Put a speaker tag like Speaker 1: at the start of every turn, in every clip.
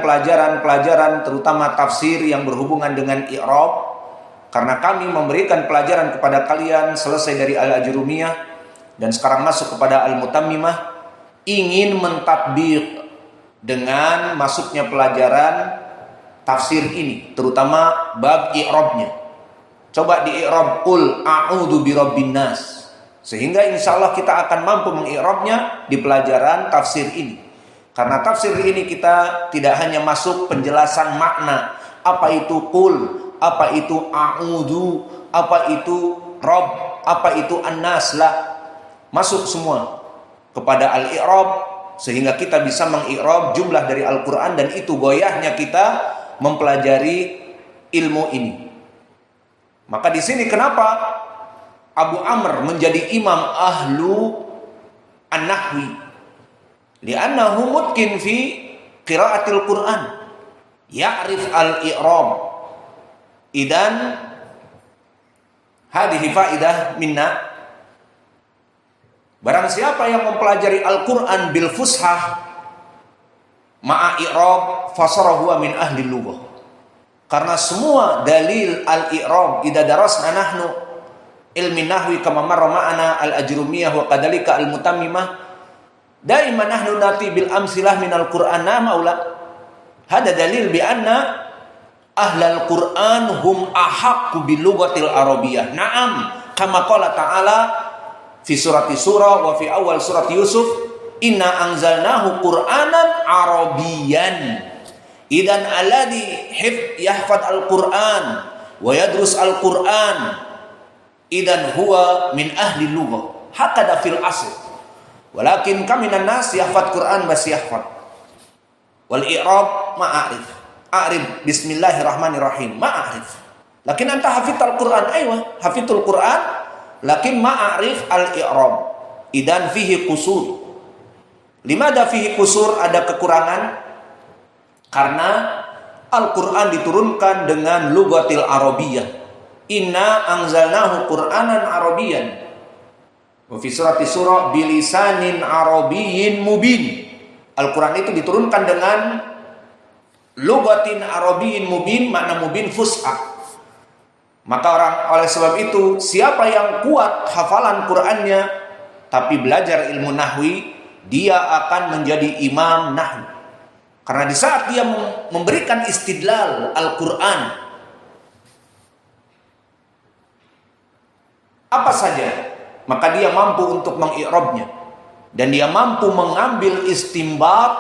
Speaker 1: pelajaran-pelajaran terutama tafsir yang berhubungan dengan i'rab, karena kami memberikan pelajaran kepada kalian selesai dari Al-Ajrumiyah dan sekarang masuk kepada Al-Mutammimah, ingin mentatbiq dengan masuknya pelajaran tafsir ini, terutama bab i'rabnya. Coba di i'rab qul a'udzu birabbin nas, sehingga insyaallah kita akan mampu mengi'rabnya di pelajaran tafsir ini. Karena tafsir ini kita tidak hanya masuk penjelasan makna, apa itu qul, apa itu a'udzu, apa itu rabb, apa itu an-nas, lah. Masuk semua kepada al-i'rab sehingga kita bisa mengi'rab jumlah dari Al-Qur'an, dan itu goyahnya kita mempelajari ilmu ini. Maka di sini kenapa Abu Amr menjadi imam ahlu an-nahwi? Li'annahu mutqin fi qiraatil Qur'an, ya'rif al-i'rab. Idan hadhihi faidah minna. Barang siapa yang mempelajari Al-Qur'an bil fushah ma'a i'rab fasara huwa min ahli lughah. Karena semua dalil al-i'rab idza darasna nahnu ilmi nahwi kama marra ma'ana al-ajrumiyah wa kadhalika al-mutammimah, daiman nahnu nati bil amsilah minal Qur'an maula. Hada dalil bi anna ahlal Qur'an hum ahaqqu bil lughatil arabiyyah. Na'am, kama qala ta'ala fi surati surah wa fi awal surati Yusuf, inna anzalnahu Qur'anan arabiyyan. Idan alladhi yahfad al-Qur'an wa yadrus al-Qur'an idan huwa min ahli lughah. Hakada fil asl. Walakin kaminan nas yahfad Qur'an bas yahfad. Wal i'rab ma'arif. A'rib bismillahirrahmanirrahim. Ma'arif. Lakin anta hafidhal Qur'an, aywa, hafidhul Qur'an, lakin ma'arif al-i'rab. Idan fihi qusur. Limada fihi qusur, ada kekurangan? Karena Al-Qur'an diturunkan dengan lughatil arabiyyah. Inna anzalnahu Qur'anan arabiyyan. Wa fi surati surah bilisanin arabiyyin mubin. Al-Qur'an itu diturunkan dengan lughatin arabiyyin mubin, makna mubin fusha. Maka oleh sebab itu, siapa yang kuat hafalan Qur'annya tapi belajar ilmu nahwi, dia akan menjadi imam nahwi. Karena di saat dia memberikan istidlal Al-Qur'an apa saja, maka dia mampu untuk mengi'rabnya, dan dia mampu mengambil istimbat,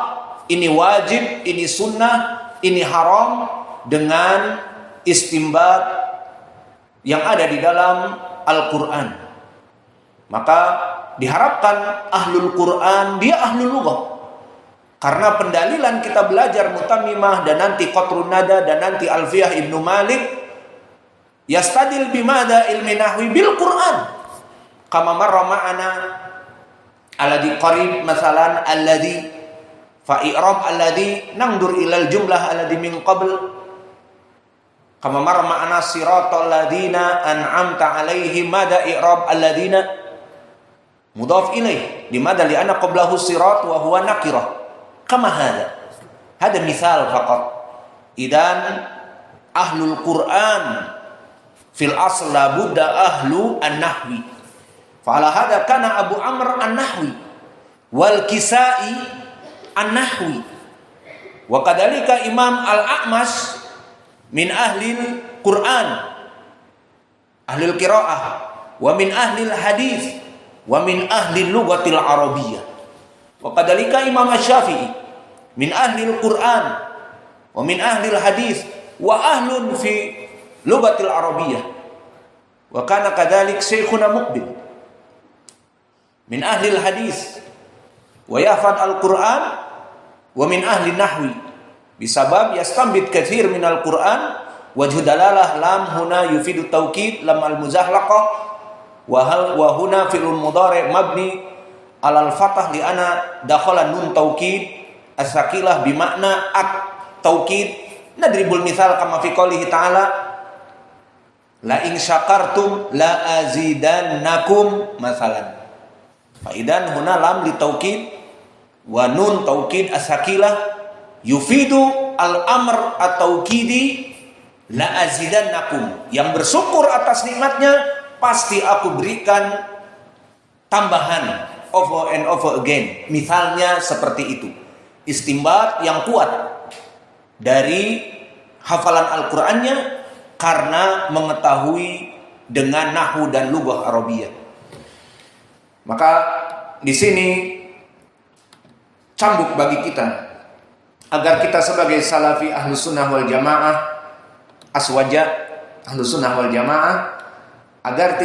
Speaker 1: ini wajib, ini sunnah, ini haram, dengan istimbat yang ada di dalam Al-Qur'an. Maka diharapkan ahlul Qur'an dia ahlul lughah. Karena pendalilan kita belajar Mutammimah dan nanti Qatrun Nada dan nanti Alfiyah Ibnu Malik, yastadil bimada ilmi nahwi bil Qur'an. Kama marra ma'ana alladhi qarib masalan alladhi fa i'rab alladhi nangdur ilal jumlah alladhi min qabl. Kama marra ma'ana siratal ladina an'amta alaihim, mada i'rab alladina mudhaf ilaih, limada li'anna qablahu sirat wa huwa nakirah. Kama hada misal faqat. Idan ahlul Qur'an fil asl la budda ahlu an-nahwi. Fa'ala hada kana Abu Amr an-Nahwi wal Kisai an-Nahwi wa kadzalika Imam Al-A'mash min ahli Qur'an, ahli qiraah, wa min ahli hadis, wa min ahli lughatil arabiyyah. Wa kadzalika Imam Asy-Syafi'i min ahli Qur'an wa min ahli hadis wa ahlun fi lughatil arabiyyah. Wa kana kadzalik Syekhuna Muqbil min ahli hadis wa yahfad al-Qur'an wa min ahli nahwi bisabab yastambit katsir min al-Qur'an wajhu dalalah lam huna yufidu taukid lam al-muzahlaqah wa huna fi'l mudhari' mabni alal fathah li ana dakhala nun taukid as-saqilah bi makna at taukid. Nadribul misal kama fi qoulihi ta'ala la in syakartum la azidannakum masalan. Fa idan huna lam li taukid wa nun taukid as-saqilah yufidu al-amr atau kidi la azidannakum. Yang bersyukur atas nikmatnya pasti aku berikan tambahan over and over again. Misalnya seperti itu. Istimbat yang kuat dari hafalan Al-Qur'annya karena mengetahui dengan nahwu dan lughah Arabiyah. Maka di sini cambuk bagi kita agar kita sebagai salafi ahlus sunnah wal jamaah, aswaja ahlus sunnah wal jamaah, agar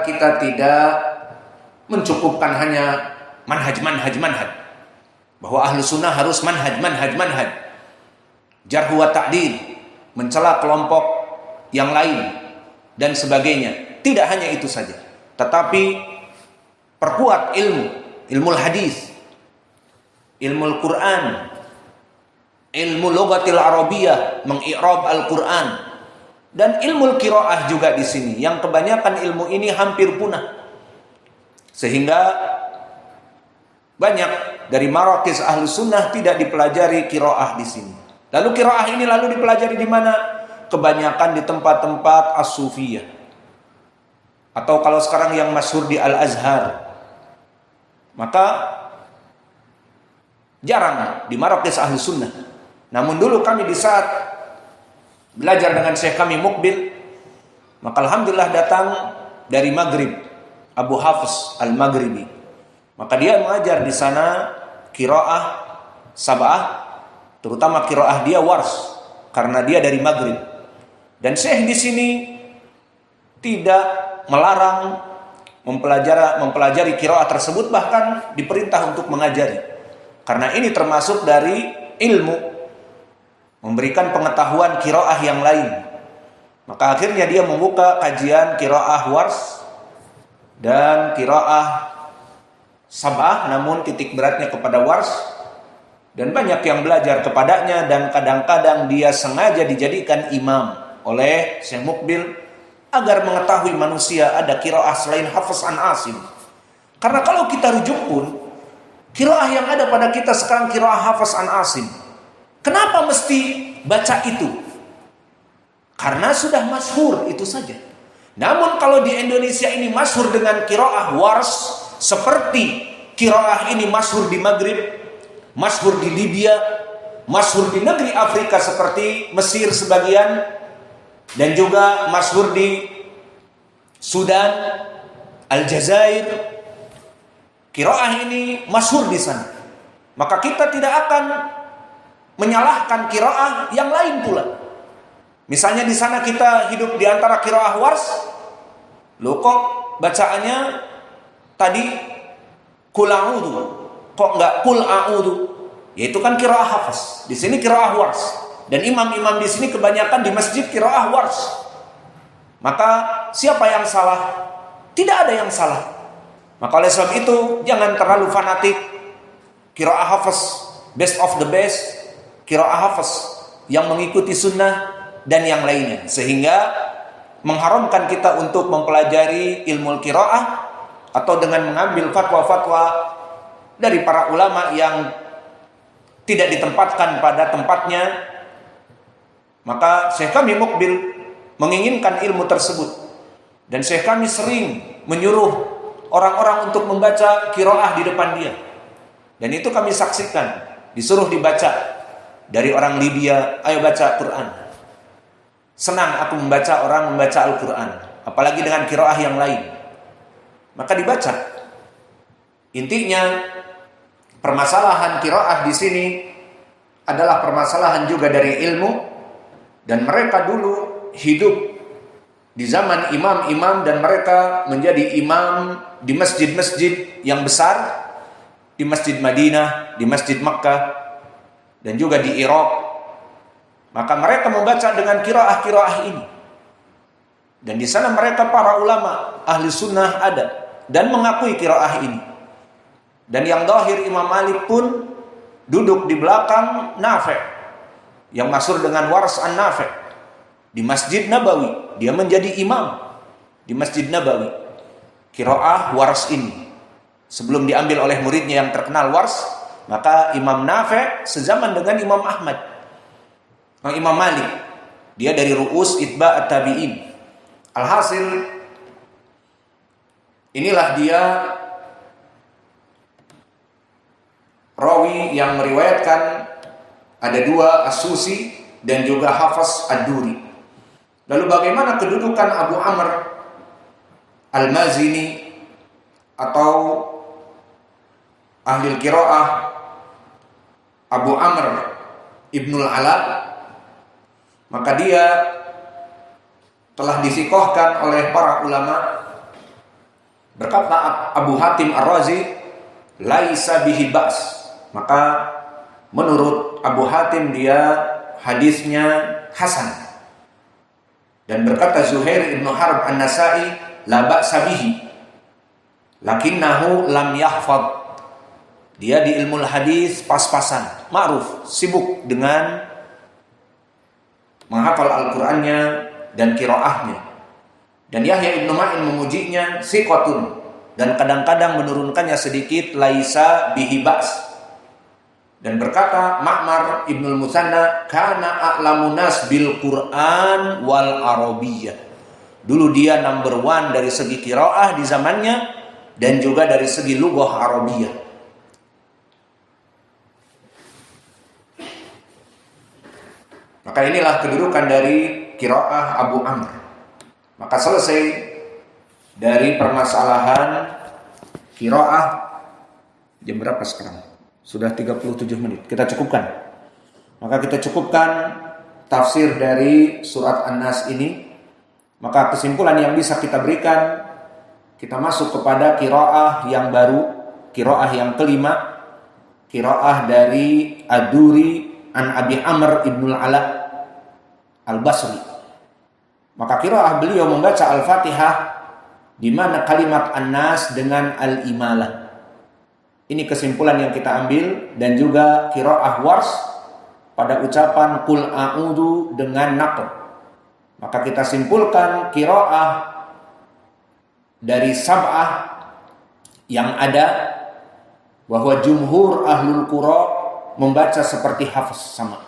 Speaker 1: kita tidak mencukupkan hanya manhaj, bahwa ahlus sunnah harus manhaj, jarh wa ta'dil, mencela kelompok yang lain dan sebagainya. Tidak hanya itu saja, tetapi perkuat ilmu hadis, ilmu Al-Quran, ilmu lughatil Arabiyah, mengi'rab Al-Quran, dan ilmu qiraah juga di sini. Yang kebanyakan ilmu ini hampir punah, sehingga banyak dari marakis Ahlus Sunnah tidak dipelajari qiraah di sini. Lalu qiraah ini dipelajari di mana? Kebanyakan di tempat-tempat as-sufiyah, atau kalau sekarang yang masyhur di Al-Azhar. Maka jarang di marakis ahli sunnah. Namun dulu kami di saat belajar dengan syekh kami Mukbil, maka alhamdulillah datang dari Maghrib Abu Hafiz Al-Maghribi. Maka dia mengajar di sana qiraah sab'ah, terutama qiraah dia wars, karena dia dari Maghrib. Dan syekh di sini tidak melarang mempelajari qiraah tersebut, bahkan diperintah untuk mengajari, karena ini termasuk dari ilmu, memberikan pengetahuan qiraah yang lain. Maka akhirnya dia membuka kajian qiraah wars dan qiraah sab'ah, namun titik beratnya kepada wars, dan banyak yang belajar kepadanya, dan kadang-kadang dia sengaja dijadikan imam oleh Syekh Mukbil agar mengetahui manusia ada qiraah selain Hafiz an Asim. Karena kalau kita rujuk pun, qiraah yang ada pada kita sekarang qiraah Hafiz an Asim. Kenapa mesti baca itu? Karena sudah masyhur, itu saja. Namun kalau di Indonesia ini masyhur dengan qiraah wars, seperti qiraah ini masyhur di Maghrib, masyhur di Libya, masyhur di negeri Afrika seperti Mesir sebagian, dan juga masyhur di Sudan, Aljazair. Qiraah ini masyhur di sana. Maka kita tidak akan menyalahkan qiraah yang lain pula. Misalnya di sana kita hidup di antara qiraah wars, loh kok bacaannya tadi qul a'udzu, kok enggak qul a'udzu? Yaitu kan qiraah Hafiz. Di sini qiraah wars. Dan imam-imam di sini kebanyakan di masjid qiraah wars. Maka siapa yang salah? Tidak ada yang salah. Maka oleh sebab itu jangan terlalu fanatik. Qiraah Hafiz, best of the best. Qiraah Hafiz yang mengikuti sunnah dan yang lainnya, sehingga mengharamkan kita untuk mempelajari ilmu qiraah atau dengan mengambil fatwa-fatwa dari para ulama yang tidak ditempatkan pada tempatnya. Maka Syekh kami Mukbil menginginkan ilmu tersebut, dan Syekh kami sering menyuruh orang-orang untuk membaca qiraah di depan dia, dan itu kami saksikan, disuruh dibaca dari orang Libya, ayo baca Quran. Senang aku membaca orang membaca Al-Quran, apalagi dengan qiraah yang lain. Maka dibaca. Intinya permasalahan qiraah di sini adalah permasalahan juga dari ilmu. Dan mereka dulu hidup di zaman imam-imam, dan mereka menjadi imam di masjid-masjid yang besar, di Masjid Madinah, di Masjid Makkah, dan juga di Irak. Maka mereka membaca dengan qiraah-qiraah ini. Dan di sana mereka para ulama ahli sunnah ada dan mengakui qiraah ini. Dan yang zahir Imam Malik pun duduk di belakang Nafi', yang masyhur dengan Wars an-Nafi', di Masjid Nabawi. Dia menjadi imam di Masjid Nabawi. Qiraah Wars ini sebelum diambil oleh muridnya yang terkenal Wars, maka Imam Nafi' sezaman dengan Imam Ahmad. Imam Malik. Dia dari ru'us itba at-tabi'in. Alhasil, inilah dia rawi yang meriwayatkan, ada dua, As-Susi dan juga Hafs Ad-Duri. Lalu bagaimana kedudukan Abu Amr Al-Mazini atau ahli qiraah Abu Amr Ibnul Ala? Maka dia telah disikohkan oleh para ulama. Berkata Abu Hatim Ar-Razi, laisa bihi ba's. Maka menurut Abu Hatim dia hadisnya hasan. Dan berkata Zuhair ibn Harb An-Nasai, la ba'sa bihi lakinnahu lam yahfad. Dia di ilmu hadis pas-pasan, ma'ruf, sibuk dengan menghafal Al-Qur'annya dan qiraahnya. Dan Yahya ibn Ma'in memujinya siqatun, dan kadang-kadang menurunkannya sedikit, laisa bihi ba's. Dan berkata Ma'mar ibnul Musanna, kana a'lamun nas bil Qur'an wal Arabiyyah. Dulu dia number one dari segi qiraah di zamannya dan juga dari segi lughah Arabiyah. Maka inilah kedudukan dari qiraah Abu Amr. Maka selesai dari permasalahan qiraah. Jam berapa sekarang? Sudah 37 menit. Kita cukupkan. Maka kita cukupkan tafsir dari surat An-Nas ini. Maka kesimpulan yang bisa kita berikan, kita masuk kepada qiraah yang baru, qiraah yang kelima, qiraah dari Ad-Duri an Abi Amr Ibnul Ala Al-Basri. Maka qiraah beliau membaca Al-Fatihah di mana kalimat An-Nas dengan Al-Imalah. Ini kesimpulan yang kita ambil. Dan juga qiraah Wars pada ucapan Qul a'udhu dengan naql. Maka kita simpulkan qiraah dari Sab'ah yang ada bahwa jumhur ahlul qura membaca seperti Hafs sama.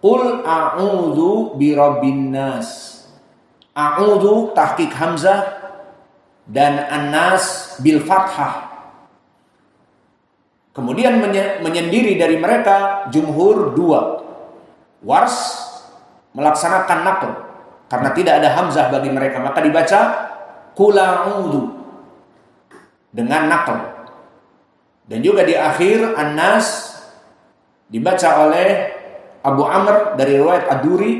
Speaker 1: Qul a'udhu birabbin nas. A'udhu tahqiq hamzah dan An-Nas bil fathah. Kemudian menyendiri dari mereka jumhur dua. Wars melaksanakan naql karena tidak ada hamzah bagi mereka, maka dibaca qul a'udhu dengan naql. Dan juga di akhir An-Nas dibaca oleh Abu Amr dari riwayat Ad-Duri